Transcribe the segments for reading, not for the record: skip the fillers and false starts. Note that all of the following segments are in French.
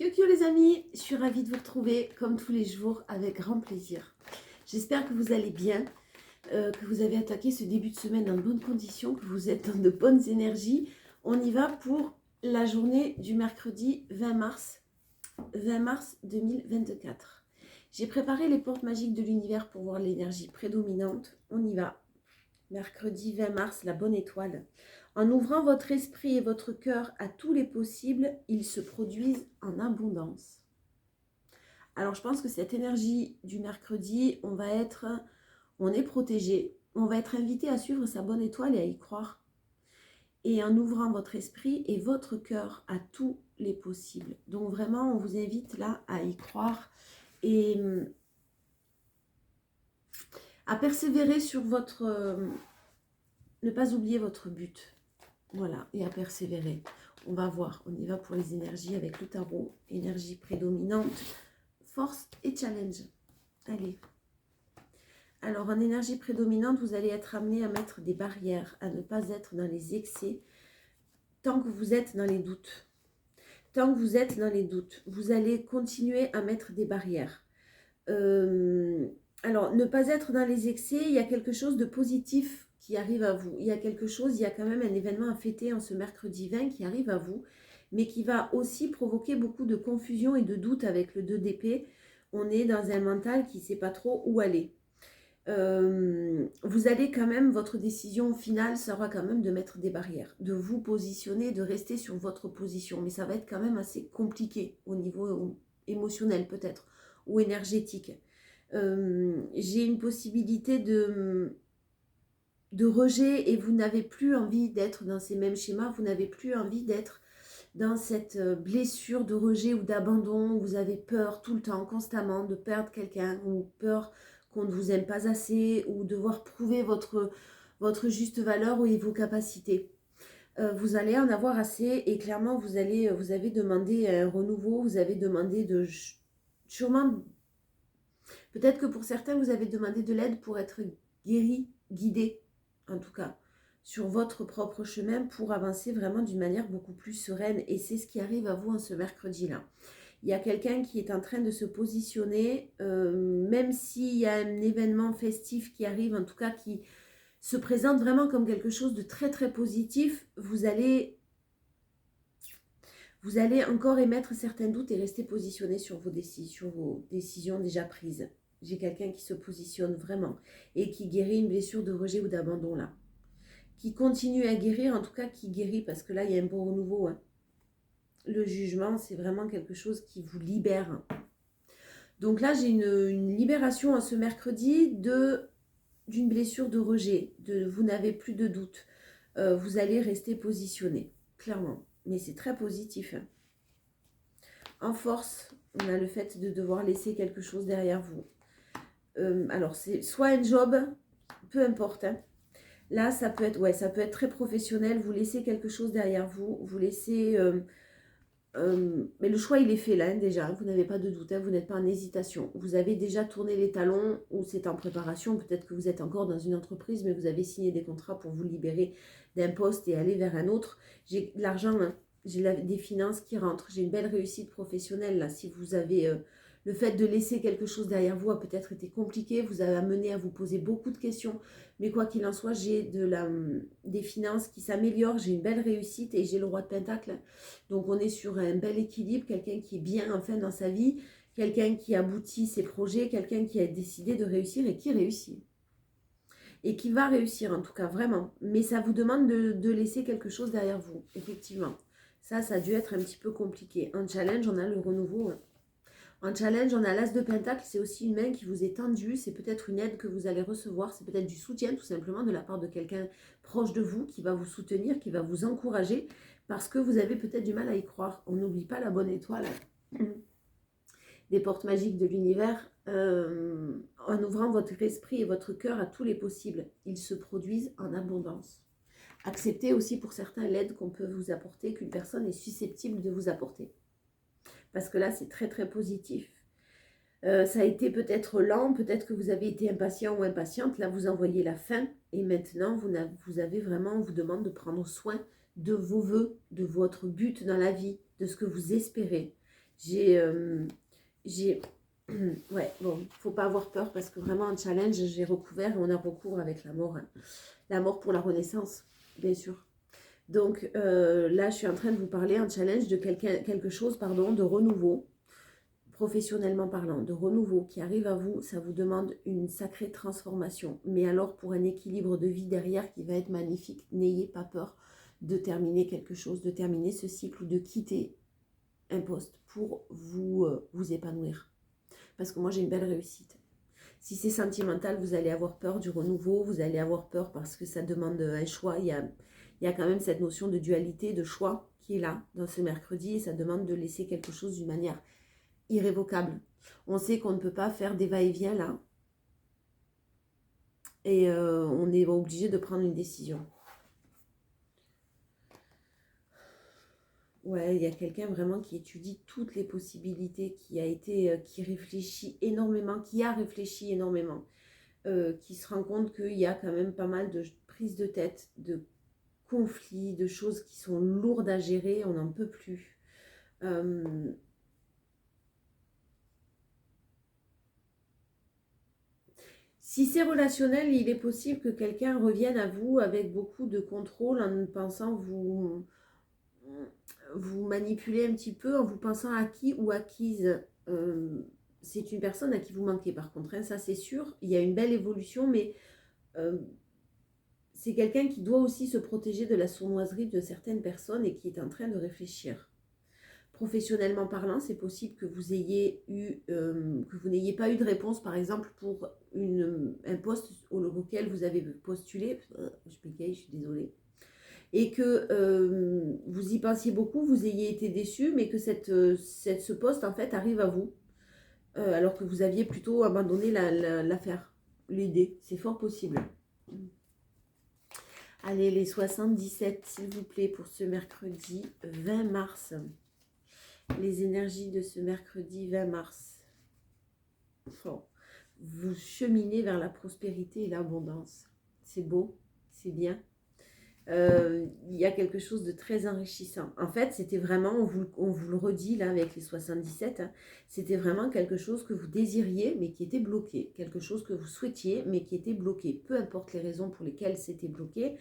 Kyo les amis, je suis ravie de vous retrouver comme tous les jours avec grand plaisir. J'espère que vous allez bien, que vous avez attaqué ce début de semaine dans de bonnes conditions, que vous êtes dans de bonnes énergies. On y va pour la journée du mercredi 20 mars 2024. J'ai préparé les portes magiques de l'univers pour voir l'énergie prédominante. On y va. Mercredi 20 mars, la bonne étoile. En ouvrant votre esprit et votre cœur à tous les possibles, ils se produisent en abondance. Alors je pense que cette énergie du mercredi, on est protégé, on va être invité à suivre sa bonne étoile et à y croire. Et en ouvrant votre esprit et votre cœur à tous les possibles. Donc vraiment, on vous invite là à y croire et à persévérer sur votre... ne pas oublier votre but. Voilà, et à persévérer. On va voir, on y va pour les énergies avec le tarot. Énergie prédominante, force et challenge. Allez. Alors, en énergie prédominante, vous allez être amené à mettre des barrières, à ne pas être dans les excès, tant que vous êtes dans les doutes. Tant que vous êtes dans les doutes, vous allez continuer à mettre des barrières. Alors, ne pas être dans les excès, il y a quelque chose de positif qui arrive à vous. Il y a quelque chose, il y a quand même un événement à fêter en ce mercredi 20 qui arrive à vous, mais qui va aussi provoquer beaucoup de confusion et de doute avec le 2 d'épée. On est dans un mental qui ne sait pas trop où aller. Vous allez quand même, votre décision finale sera quand même de mettre des barrières, de vous positionner, de rester sur votre position. Mais ça va être quand même assez compliqué au niveau émotionnel peut-être, ou énergétique. J'ai une possibilité de rejet et vous n'avez plus envie d'être dans ces mêmes schémas, vous n'avez plus envie d'être dans cette blessure de rejet ou d'abandon, où vous avez peur tout le temps, constamment, de perdre quelqu'un, ou peur qu'on ne vous aime pas assez, ou devoir prouver votre juste valeur et vos capacités. Vous allez en avoir assez et clairement vous avez demandé un renouveau, vous avez demandé sûrement, peut-être que pour certains vous avez demandé de l'aide pour être guéri, guidé en tout cas, sur votre propre chemin pour avancer vraiment d'une manière beaucoup plus sereine. Et c'est ce qui arrive à vous en ce mercredi-là. Il y a quelqu'un qui est en train de se positionner, même s'il y a un événement festif qui arrive, en tout cas qui se présente vraiment comme quelque chose de très très positif, vous allez encore émettre certains doutes et rester positionné sur vos décisions déjà prises. J'ai quelqu'un qui se positionne vraiment et qui guérit une blessure de rejet ou d'abandon là. Qui continue à guérir, en tout cas qui guérit, parce que là il y a un beau renouveau. Hein. Le jugement, c'est vraiment quelque chose qui vous libère. Donc là j'ai une libération à ce mercredi d'une blessure de rejet. Vous n'avez plus de doute. Vous allez rester positionné, clairement. Mais c'est très positif. Hein. En force, on a le fait de devoir laisser quelque chose derrière vous. Alors, c'est soit un job, peu importe. Hein. Là, ça peut être très professionnel. Vous laissez quelque chose derrière vous. Vous laissez... mais le choix, il est fait là, hein, déjà. Vous n'avez pas de doute. Hein, vous n'êtes pas en hésitation. Vous avez déjà tourné les talons ou c'est en préparation. Peut-être que vous êtes encore dans une entreprise, mais vous avez signé des contrats pour vous libérer d'un poste et aller vers un autre. J'ai de l'argent, hein. J'ai des finances qui rentrent. J'ai une belle réussite professionnelle, là. Si vous avez... le fait de laisser quelque chose derrière vous a peut-être été compliqué, vous avez amené à vous poser beaucoup de questions, mais quoi qu'il en soit, j'ai des finances qui s'améliorent, j'ai une belle réussite et j'ai le roi de Pentacle. Donc on est sur un bel équilibre, quelqu'un qui est bien enfin dans sa vie, quelqu'un qui aboutit ses projets, quelqu'un qui a décidé de réussir et qui réussit. Et qui va réussir en tout cas, vraiment. Mais ça vous demande de laisser quelque chose derrière vous, effectivement. Ça a dû être un petit peu compliqué. En challenge, on a le renouveau. En challenge, on a l'as de pentacle, c'est aussi une main qui vous est tendue, c'est peut-être une aide que vous allez recevoir, c'est peut-être du soutien tout simplement de la part de quelqu'un proche de vous qui va vous soutenir, qui va vous encourager, parce que vous avez peut-être du mal à y croire. On n'oublie pas la bonne étoile des portes magiques de l'univers. En ouvrant votre esprit et votre cœur à tous les possibles, ils se produisent en abondance. Acceptez aussi pour certains l'aide qu'on peut vous apporter, qu'une personne est susceptible de vous apporter. Parce que là, c'est très, très positif. Ça a été peut-être lent, peut-être que vous avez été impatient ou impatiente. Là, vous envoyez la fin. Et maintenant, vous avez vraiment, on vous demande de prendre soin de vos vœux, de votre but dans la vie, de ce que vous espérez. J'ai ouais, bon, faut pas avoir peur parce que vraiment un challenge, j'ai recouvert et on a recours avec la mort. Hein. La mort pour la renaissance, bien sûr. Donc là, je suis en train de vous parler un challenge de quelque chose, pardon, de renouveau, professionnellement parlant, de renouveau qui arrive à vous. Ça vous demande une sacrée transformation. Mais alors pour un équilibre de vie derrière qui va être magnifique, n'ayez pas peur de terminer quelque chose, de terminer ce cycle ou de quitter un poste pour vous épanouir. Parce que moi, j'ai une belle réussite. Si c'est sentimental, vous allez avoir peur du renouveau, vous allez avoir peur parce que ça demande un choix. Il y a quand même cette notion de dualité, de choix qui est là dans ce mercredi et ça demande de laisser quelque chose d'une manière irrévocable. On sait qu'on ne peut pas faire des va-et-vient là et on est obligé de prendre une décision. Ouais, il y a quelqu'un vraiment qui étudie toutes les possibilités, qui réfléchit énormément, qui a réfléchi énormément, qui se rend compte qu'il y a quand même pas mal de prises de tête, de conflits, de choses qui sont lourdes à gérer, on n'en peut plus. Si c'est relationnel, il est possible que quelqu'un revienne à vous avec beaucoup de contrôle en pensant vous manipuler un petit peu, en vous pensant acquis ou acquise. C'est une personne à qui vous manquez par contre, hein, ça c'est sûr. Il y a une belle évolution, mais c'est quelqu'un qui doit aussi se protéger de la sournoiserie de certaines personnes et qui est en train de réfléchir. Professionnellement parlant, c'est possible que vous n'ayez pas eu de réponse, par exemple, pour un poste auquel vous avez postulé. Je bégaye, je suis désolée. Et que vous y pensiez beaucoup, vous ayez été déçu, mais que ce poste, en fait, arrive à vous, alors que vous aviez plutôt abandonné l'affaire, l'idée. C'est fort possible. Allez, les 77, s'il vous plaît, pour ce mercredi 20 mars. Les énergies de ce mercredi 20 mars. Oh, vous cheminez vers la prospérité et l'abondance. C'est beau, c'est bien. Il y a quelque chose de très enrichissant. En fait, c'était vraiment, on vous le redit là avec les 77, hein, c'était vraiment quelque chose que vous désiriez mais qui était bloqué. Quelque chose que vous souhaitiez mais qui était bloqué. Peu importe les raisons pour lesquelles c'était bloqué.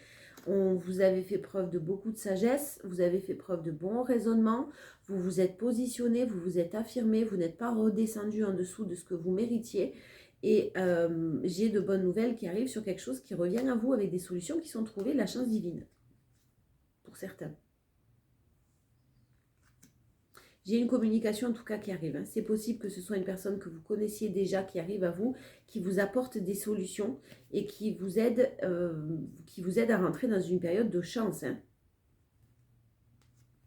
Vous avez fait preuve de beaucoup de sagesse, vous avez fait preuve de bon raisonnement, vous vous êtes positionné, vous vous êtes affirmé, vous n'êtes pas redescendu en dessous de ce que vous méritiez. Et j'ai de bonnes nouvelles qui arrivent sur quelque chose qui revient à vous avec des solutions qui sont trouvées, la chance divine, pour certains. J'ai une communication en tout cas qui arrive. Hein. C'est possible que ce soit une personne que vous connaissiez déjà qui arrive à vous, qui vous apporte des solutions et qui vous aide à rentrer dans une période de chance. Hein.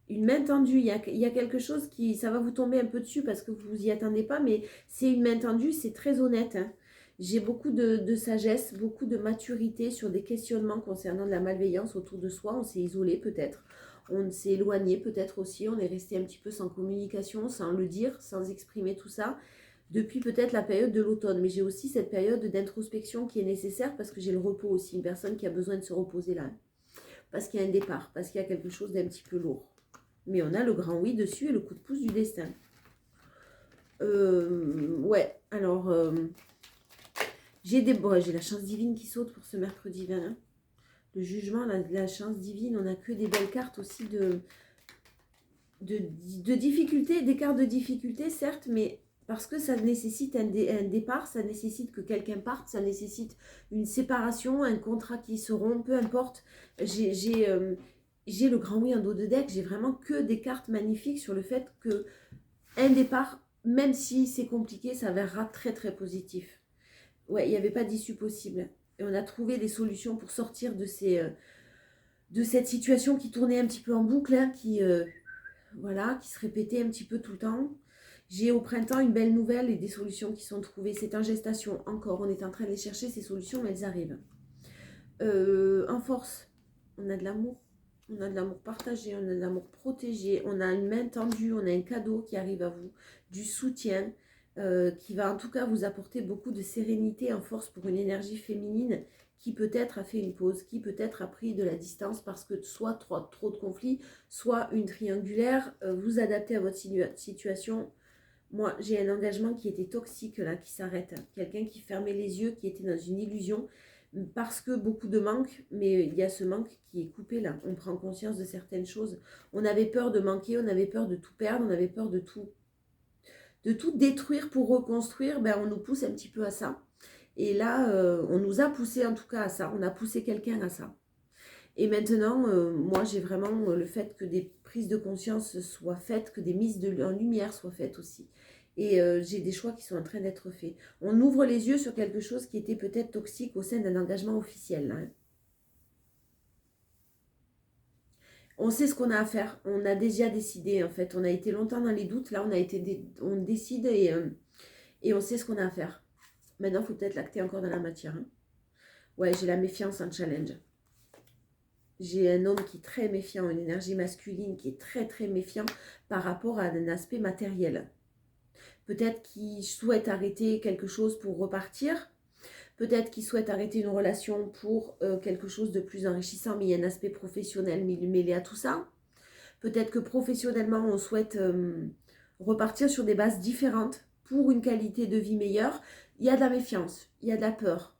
Une main tendue, il y a quelque chose qui, ça va vous tomber un peu dessus parce que vous vous y attendez pas, mais c'est une main tendue, c'est très honnête. Hein. J'ai beaucoup de sagesse, beaucoup de maturité sur des questionnements concernant de la malveillance autour de soi. On s'est isolé peut-être, on s'est éloigné peut-être aussi, on est resté un petit peu sans communication, sans le dire, sans exprimer tout ça, depuis peut-être la période de l'automne. Mais j'ai aussi cette période d'introspection qui est nécessaire parce que j'ai le repos aussi, une personne qui a besoin de se reposer là. Parce qu'il y a un départ, parce qu'il y a quelque chose d'un petit peu lourd. Mais on a le grand oui dessus et le coup de pouce du destin. Ouais, alors, j'ai la chance divine qui saute pour ce mercredi 20. Hein. Le jugement, la chance divine, on n'a que des belles cartes aussi de difficultés, des cartes de difficultés, certes, mais parce que ça nécessite un départ, ça nécessite que quelqu'un parte, ça nécessite une séparation, un contrat qui se rompt, peu importe. J'ai le grand oui en dos de deck, j'ai vraiment que des cartes magnifiques sur le fait que un départ, même si c'est compliqué, s'avérera très très positif. Ouais, il n'y avait pas d'issue possible. Et on a trouvé des solutions pour sortir de cette situation qui tournait un petit peu en boucle, hein, qui se répétait un petit peu tout le temps. J'ai au printemps une belle nouvelle et des solutions qui sont trouvées. C'est en gestation encore, on est en train de les chercher, ces solutions, mais elles arrivent. En force, on a de l'amour. On a de l'amour partagé, on a de l'amour protégé, on a une main tendue, on a un cadeau qui arrive à vous, du soutien qui va en tout cas vous apporter beaucoup de sérénité en force pour une énergie féminine qui peut-être a fait une pause, qui peut-être a pris de la distance parce que soit trop de conflits, soit une triangulaire, vous adaptez à votre situation. Moi, j'ai un engagement qui était toxique là, qui s'arrête. Quelqu'un qui fermait les yeux, qui était dans une illusion, parce que beaucoup de manque, mais il y a ce manque qui est coupé là. On prend conscience de certaines choses. On avait peur de manquer, on avait peur de tout perdre, on avait peur de tout détruire pour reconstruire. Ben, on nous pousse un petit peu à ça. Et là, on nous a poussé en tout cas à ça. On a poussé quelqu'un à ça. Et maintenant, moi, j'ai vraiment le fait que des prises de conscience soient faites, que des mises en lumière soient faites aussi. Et j'ai des choix qui sont en train d'être faits. On ouvre les yeux sur quelque chose qui était peut-être toxique au sein d'un engagement officiel. Hein. On sait ce qu'on a à faire. On a déjà décidé, en fait. On a été longtemps dans les doutes. Là, on décide et on sait ce qu'on a à faire. Maintenant, il faut peut-être l'acter encore dans la matière. Hein. Ouais, j'ai la méfiance en challenge. J'ai un homme qui est très méfiant, une énergie masculine qui est très très méfiant par rapport à un aspect matériel. Peut-être qu'il souhaite arrêter quelque chose pour repartir. Peut-être qu'il souhaite arrêter une relation pour quelque chose de plus enrichissant, mais il y a un aspect professionnel mêlé à tout ça. Peut-être que professionnellement, on souhaite repartir sur des bases différentes pour une qualité de vie meilleure. Il y a de la méfiance, il y a de la peur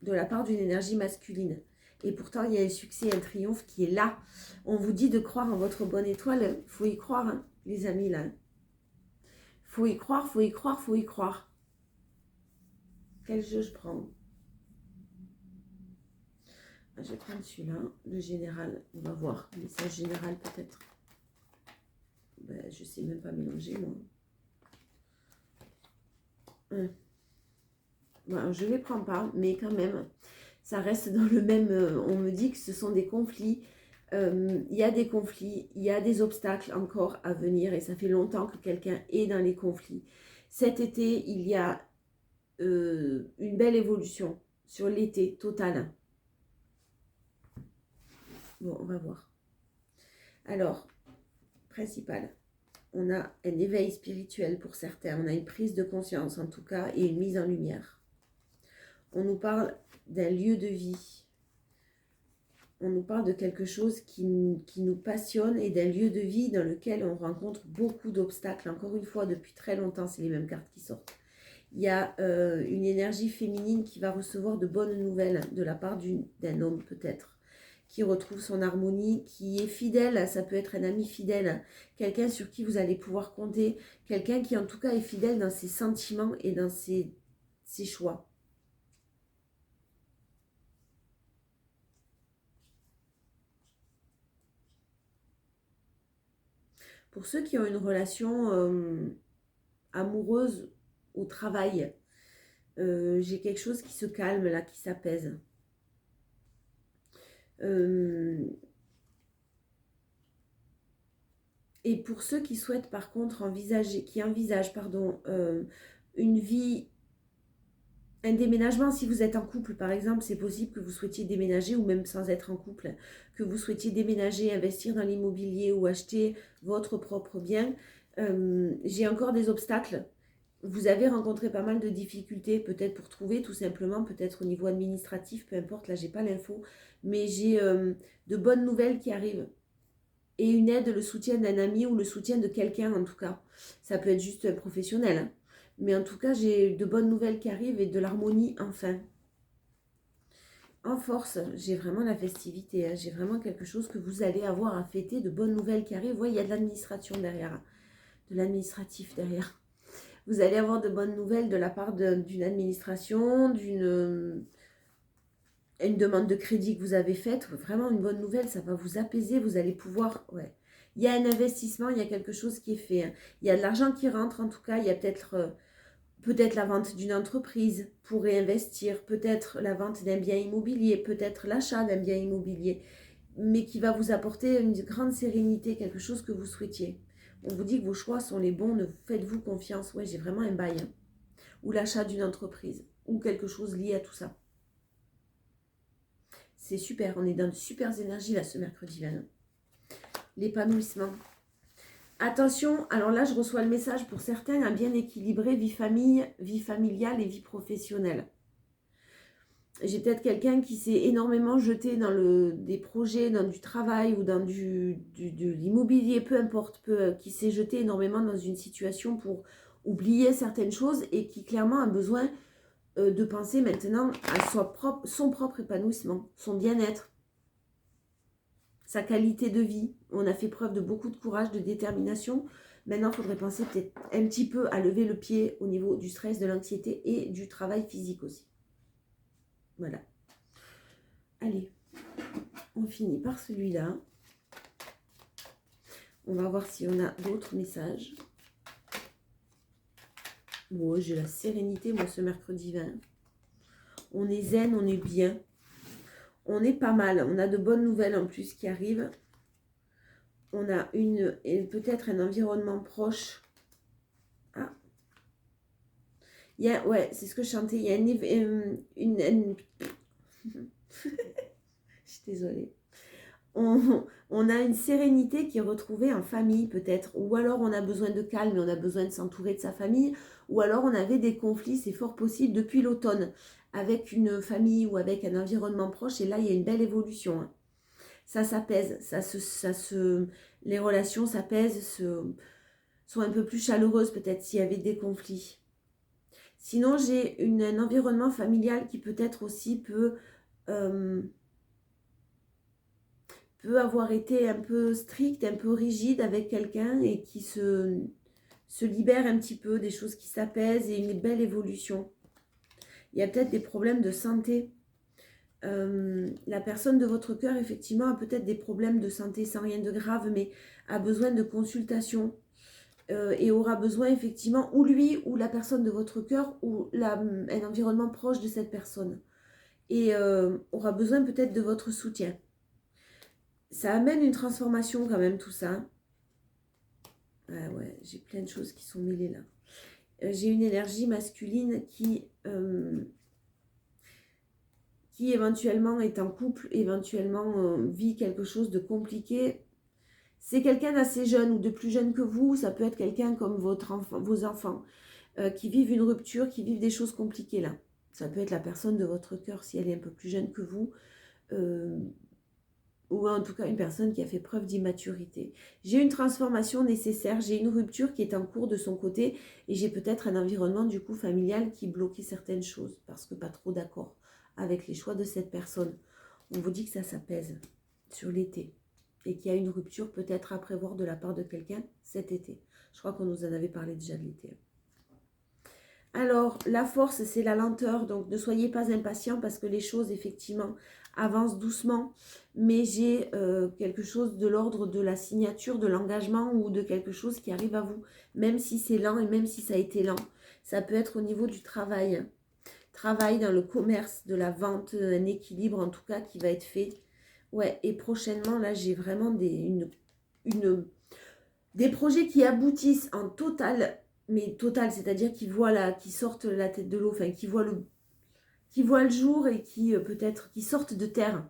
de la part d'une énergie masculine. Et pourtant, il y a un succès, un triomphe qui est là. On vous dit de croire en votre bonne étoile. Il faut y croire, hein, les amis, là. Faut y croire, faut y croire, faut y croire. Quel jeu je prends? Je vais prendre celui-là, le général. On va voir. Le message général, peut-être. Ben, je ne sais même pas mélanger, moi. Bon, je ne les prends pas, mais quand même, ça reste dans le même... on me dit que ce sont des conflits. Il y a des conflits, il y a des obstacles encore à venir et ça fait longtemps que quelqu'un est dans les conflits. Cet été, il y a une belle évolution sur l'été total. Bon, on va voir. Alors, principal, on a un éveil spirituel pour certains, on a une prise de conscience en tout cas et une mise en lumière. On nous parle d'un lieu de vie. On nous parle de quelque chose qui nous passionne et d'un lieu de vie dans lequel on rencontre beaucoup d'obstacles. Encore une fois, depuis très longtemps, c'est les mêmes cartes qui sortent. Il y a une énergie féminine qui va recevoir de bonnes nouvelles de la part d'un homme peut-être, qui retrouve son harmonie, qui est fidèle. Ça peut être un ami fidèle, quelqu'un sur qui vous allez pouvoir compter, quelqu'un qui en tout cas est fidèle dans ses sentiments et dans ses choix. Pour ceux qui ont une relation amoureuse au travail, j'ai quelque chose qui se calme là, qui s'apaise. Et pour ceux qui souhaitent par contre envisagent une vie, un déménagement, si vous êtes en couple par exemple, c'est possible que vous souhaitiez déménager ou même sans être en couple, que vous souhaitiez déménager, investir dans l'immobilier ou acheter votre propre bien. J'ai encore des obstacles. Vous avez rencontré pas mal de difficultés, peut-être pour trouver tout simplement, peut-être au niveau administratif, peu importe, là j'ai pas l'info, mais j'ai de bonnes nouvelles qui arrivent. Et une aide, le soutien d'un ami ou le soutien de quelqu'un en tout cas. Ça peut être juste un professionnel, hein. Mais en tout cas, j'ai de bonnes nouvelles qui arrivent et de l'harmonie enfin. En force, j'ai vraiment la festivité, hein. J'ai vraiment quelque chose que vous allez avoir à fêter, de bonnes nouvelles qui arrivent. Vous voyez, il y a de l'administration derrière, de l'administratif derrière. Vous allez avoir de bonnes nouvelles de la part d'une administration, une demande de crédit que vous avez faite. Vraiment une bonne nouvelle, ça va vous apaiser, vous allez pouvoir... Ouais. Il y a un investissement, il y a quelque chose qui est fait, hein. Il y a de l'argent qui rentre en tout cas, il y a peut-être la vente d'une entreprise pour réinvestir, peut-être la vente d'un bien immobilier, peut-être l'achat d'un bien immobilier, mais qui va vous apporter une grande sérénité, quelque chose que vous souhaitiez. On vous dit que vos choix sont les bons, faites-vous confiance. Ouais, j'ai vraiment un bail, hein. Ou l'achat d'une entreprise, ou quelque chose lié à tout ça. C'est super, on est dans de super énergies là ce mercredi 20. L'épanouissement. Attention, alors là je reçois le message pour certains, un bien équilibré, vie familiale et vie professionnelle. J'ai peut-être quelqu'un qui s'est énormément jeté dans des projets, dans du travail ou dans de l'immobilier, peu importe, qui s'est jeté énormément dans une situation pour oublier certaines choses et qui clairement a besoin de penser maintenant à son propre épanouissement, son bien-être, sa qualité de vie. On a fait preuve de beaucoup de courage, de détermination. Maintenant, il faudrait penser peut-être un petit peu à lever le pied au niveau du stress, de l'anxiété et du travail physique aussi. Voilà. Allez, on finit par celui-là. On va voir si on a d'autres messages. Bon, j'ai la sérénité, moi, ce mercredi 20. On est zen, on est bien. On est pas mal. On a de bonnes nouvelles en plus qui arrivent. On a peut-être un environnement proche. Ah. Ouais, c'est ce que je chantais. Il y a je suis désolée. On a une sérénité qui est retrouvée en famille peut-être, ou alors on a besoin de calme et on a besoin de s'entourer de sa famille, ou alors on avait des conflits, c'est fort possible, depuis l'automne, avec une famille ou avec un environnement proche, et là il y a une belle évolution. Hein. Ça s'apaise, les relations s'apaisent, sont un peu plus chaleureuses peut-être s'il y avait des conflits. Sinon j'ai un environnement familial qui peut-être aussi peut avoir été un peu strict, un peu rigide avec quelqu'un et qui se libère un petit peu, des choses qui s'apaisent et une belle évolution. Il y a peut-être des problèmes de santé. La personne de votre cœur, effectivement, a peut-être des problèmes de santé sans rien de grave, mais a besoin de consultation et aura besoin, effectivement, ou lui, ou la personne de votre cœur, ou un environnement proche de cette personne. Et aura besoin peut-être de votre soutien. Ça amène une transformation quand même, tout ça. Ah ouais, j'ai plein de choses qui sont mêlées là. J'ai une énergie masculine qui éventuellement est en couple, éventuellement vit quelque chose de compliqué. C'est quelqu'un d'assez jeune ou de plus jeune que vous. Ça peut être quelqu'un comme vos enfants qui vivent une rupture, qui vivent des choses compliquées là. Ça peut être la personne de votre cœur si elle est un peu plus jeune que vous. Ou en tout cas une personne qui a fait preuve d'immaturité. J'ai une transformation nécessaire, j'ai une rupture qui est en cours de son côté et j'ai peut-être un environnement du coup familial qui bloquait certaines choses parce que pas trop d'accord avec les choix de cette personne. On vous dit que ça s'apaise sur l'été et qu'il y a une rupture peut-être à prévoir de la part de quelqu'un cet été. Je crois qu'on nous en avait parlé déjà de l'été. Alors, la force, c'est la lenteur, donc ne soyez pas impatient parce que les choses, effectivement, avancent doucement. Mais j'ai quelque chose de l'ordre de la signature, de l'engagement ou de quelque chose qui arrive à vous, même si c'est lent et même si ça a été lent. Ça peut être au niveau du travail. Travail dans le commerce, de la vente, un équilibre en tout cas qui va être fait. Ouais, et prochainement, là, j'ai vraiment des projets qui aboutissent en total. Mais total, c'est-à-dire qui sortent la tête de l'eau, enfin qui voient le jour et qui peut-être qui sortent de terre.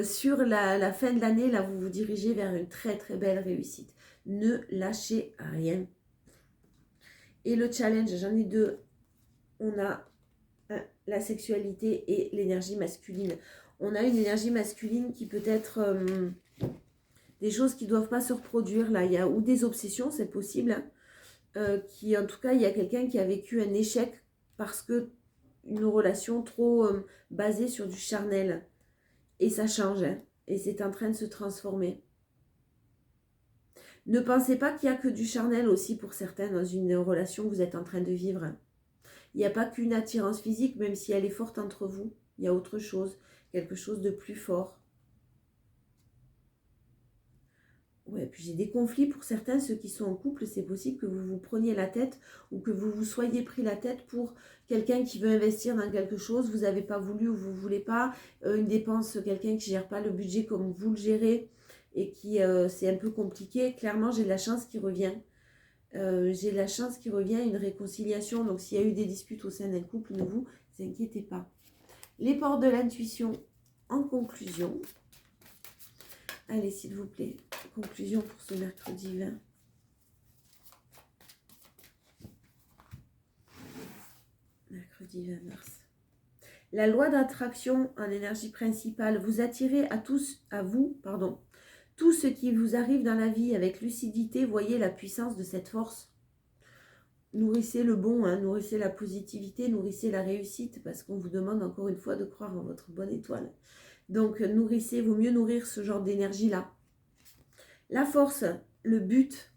Sur la fin de l'année, là, vous vous dirigez vers une très très belle réussite. Ne lâchez rien. Et le challenge, j'en ai deux. On a la sexualité et l'énergie masculine. On a une énergie masculine qui peut être des choses qui ne doivent pas se reproduire. Là, ou des obsessions, c'est possible. Hein. Qui en tout cas il y a quelqu'un qui a vécu un échec parce que une relation trop basée sur du charnel et ça change hein, et c'est en train de se transformer. Ne pensez pas qu'il n'y a que du charnel aussi pour certains dans une relation que vous êtes en train de vivre. Il n'y a pas qu'une attirance physique, même si elle est forte entre vous, il y a autre chose, quelque chose de plus fort. Ouais, puis j'ai des conflits pour certains, ceux qui sont en couple, c'est possible que vous vous preniez la tête ou que vous vous soyez pris la tête pour quelqu'un qui veut investir dans quelque chose, vous n'avez pas voulu ou vous ne voulez pas, une dépense, quelqu'un qui ne gère pas le budget comme vous le gérez et qui c'est un peu compliqué. Clairement, j'ai de la chance qui revient. Une réconciliation. Donc s'il y a eu des disputes au sein d'un couple, ne vous inquiétez pas. Les portes de l'intuition en conclusion. Allez, s'il vous plaît. Conclusion pour ce mercredi 20. Mercredi 20 mars. La loi d'attraction en énergie principale, vous attirez tout ce qui vous arrive dans la vie avec lucidité. Voyez la puissance de cette force. Nourrissez le bon, hein, nourrissez la positivité, nourrissez la réussite, parce qu'on vous demande encore une fois de croire en votre bonne étoile. Donc nourrissez, vaut mieux nourrir ce genre d'énergie-là. La force, le but,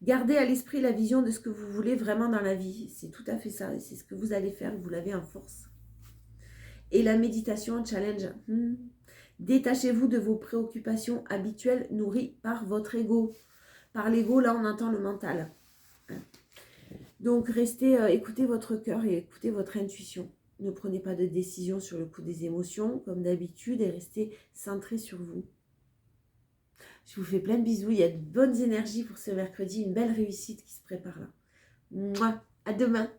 gardez à l'esprit la vision de ce que vous voulez vraiment dans la vie. C'est tout à fait ça, et c'est ce que vous allez faire, vous l'avez en force. Et la méditation, challenge. Détachez-vous de vos préoccupations habituelles nourries par votre ego. Par l'ego, là, on entend le mental. Donc, restez, écoutez votre cœur et écoutez votre intuition. Ne prenez pas de décision sur le coup des émotions, comme d'habitude, et restez centré sur vous. Je vous fais plein de bisous. Il y a de bonnes énergies pour ce mercredi, une belle réussite qui se prépare là. Mouah, à demain.